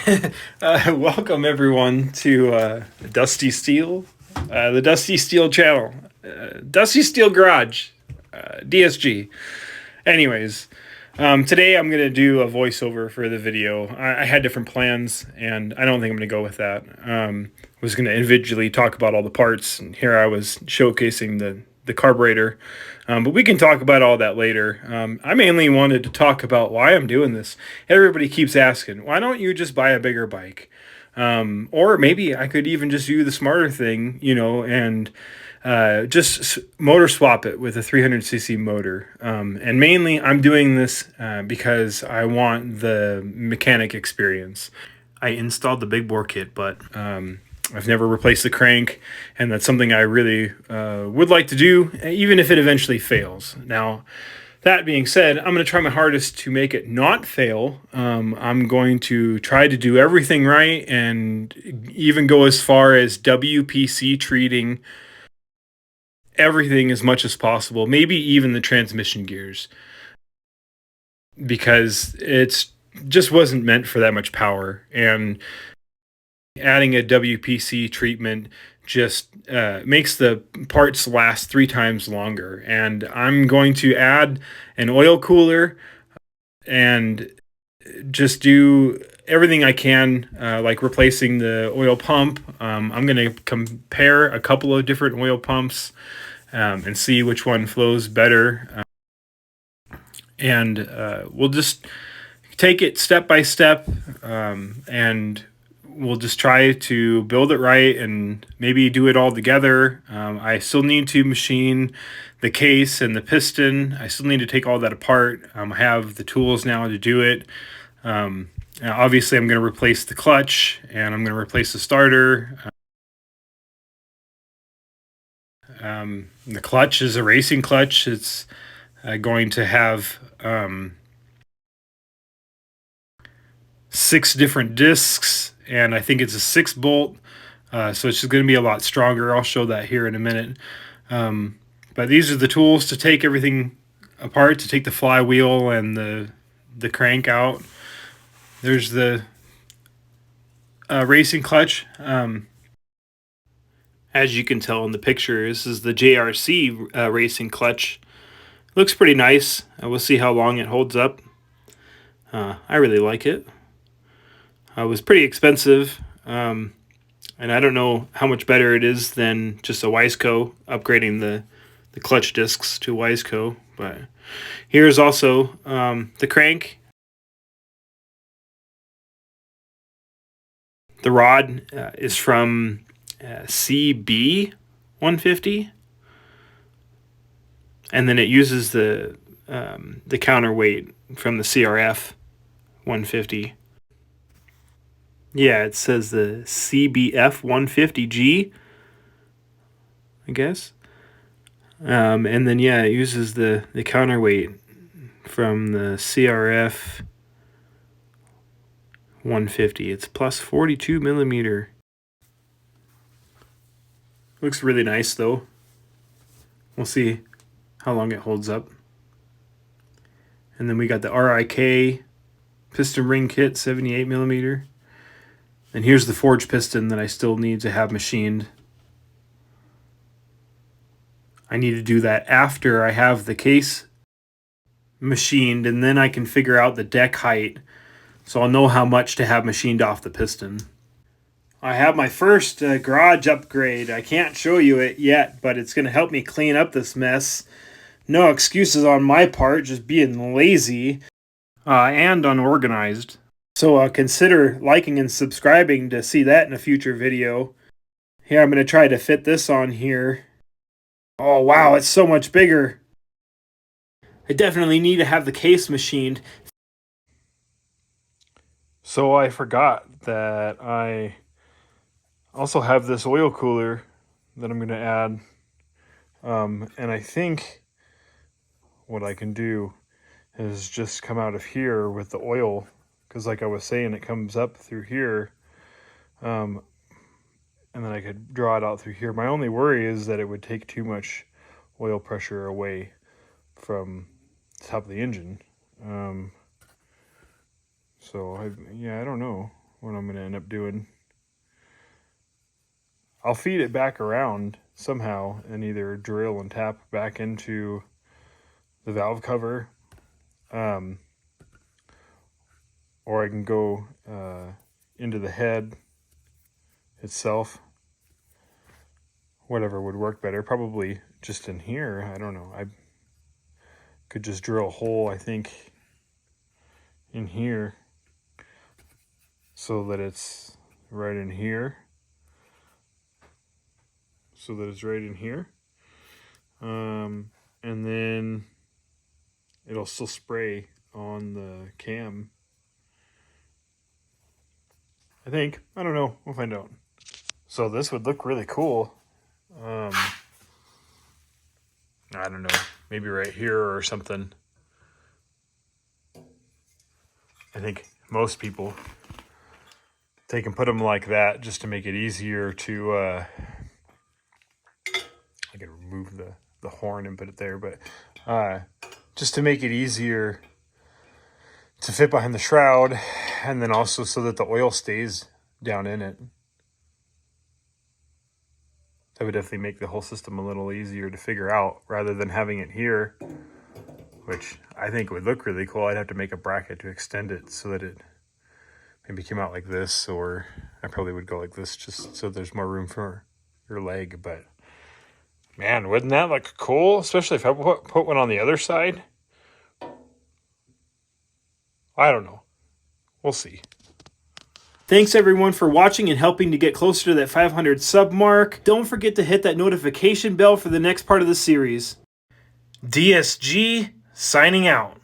Welcome everyone to Dusty Steel, the Dusty Steel channel, Dusty Steel Garage, DSG. Anyways, today I'm gonna do a voiceover for the video. I had different plans, and I don't think I'm gonna go with that. Was gonna individually talk about all the parts, and here I was showcasing the carburetor. But we can talk about all that later. I mainly wanted to talk about why I'm doing this. Everybody keeps asking, why don't you just buy a bigger bike? Or maybe I could even just do the smarter thing, and just motor swap it with a 300cc motor. And mainly I'm doing this because I want the mechanic experience. I installed the big bore kit, but I've never replaced the crank, and that's something I really would like to do, even if it eventually fails. Now, that being said, I'm going to try my hardest to make it not fail. I'm going to try to do everything right and even go as far as WPC treating everything as much as possible, maybe even the transmission gears, because it's just wasn't meant for that much power. And adding a WPC treatment just makes the parts last 3 times longer. And I'm going to add an oil cooler and just do everything I can, like replacing the oil pump. I'm going to compare a couple of different oil pumps and see which one flows better. And we'll just take it step by step, and we'll just try to build it right and maybe do it all together. I still need to machine the case and the piston. I still need to take all that apart. I have the tools now to do it. Obviously, I'm going to replace the clutch, and I'm going to replace the starter. The clutch is a racing clutch. It's going to have 6 different discs, and I think it's a 6-bolt, so it's just going to be a lot stronger. I'll show that here in a minute. But these are the tools to take everything apart, to take the flywheel and the crank out. There's the racing clutch. As you can tell in the picture, this is the JRC racing clutch. Looks pretty nice. We'll see how long it holds up. I really like it. It was pretty expensive, and I don't know how much better it is than just a Wiseco, upgrading the clutch discs to Wiseco. But here's also the crank. The rod is from CB150, and then it uses the counterweight from the CRF150. Yeah, it says the CBF150G, I guess. And then, yeah, it uses the counterweight from the CRF150. It's plus 42 millimeter. Looks really nice, though. We'll see how long it holds up. And then we got the RIK piston ring kit, 78 millimeter. And here's the forged piston that I still need to have machined. I need to do that after I have the case machined, and then I can figure out the deck height, so I'll know how much to have machined off the piston. I have my first garage upgrade. I can't show you it yet, but it's going to help me clean up this mess. No excuses on my part, just being lazy and unorganized. So consider liking and subscribing to see that in a future video. Here, I'm going to try to fit this on here. Oh, wow, it's so much bigger. I definitely need to have the case machined. So I forgot that I also have this oil cooler that I'm going to add. And I think what I can do is just come out of here with the oil, because like I was saying, it comes up through here, and then I could draw it out through here. My only worry is that it would take too much oil pressure away from the top of the engine. So I don't know. what I'm going to end up doing. I'll feed it back around somehow and either drill and tap back into the valve cover, or I can go into the head itself. Whatever would work better. Probably just in here. I don't know. I could just drill a hole, I think, in here so that it's right in here. And then it'll still spray on the cam, I think. I don't know. We'll find out. So this would look really cool. I don't know. Maybe right here or something. I think most people take and put them like that just to make it easier to... I can remove the horn and put it there, but just to make it easier to fit behind the shroud, and then also so that the oil stays down in it. That would definitely make the whole system a little easier to figure out rather than having it here, which I think would look really cool. I'd have to make a bracket to extend it so that it maybe came out like this, or I probably would go like this just so there's more room for your leg. But man, wouldn't that look cool? Especially if I put one on the other side. I don't know. We'll see. Thanks everyone for watching and helping to get closer to that 500 sub mark. Don't forget to hit that notification bell for the next part of the series. DSG signing out.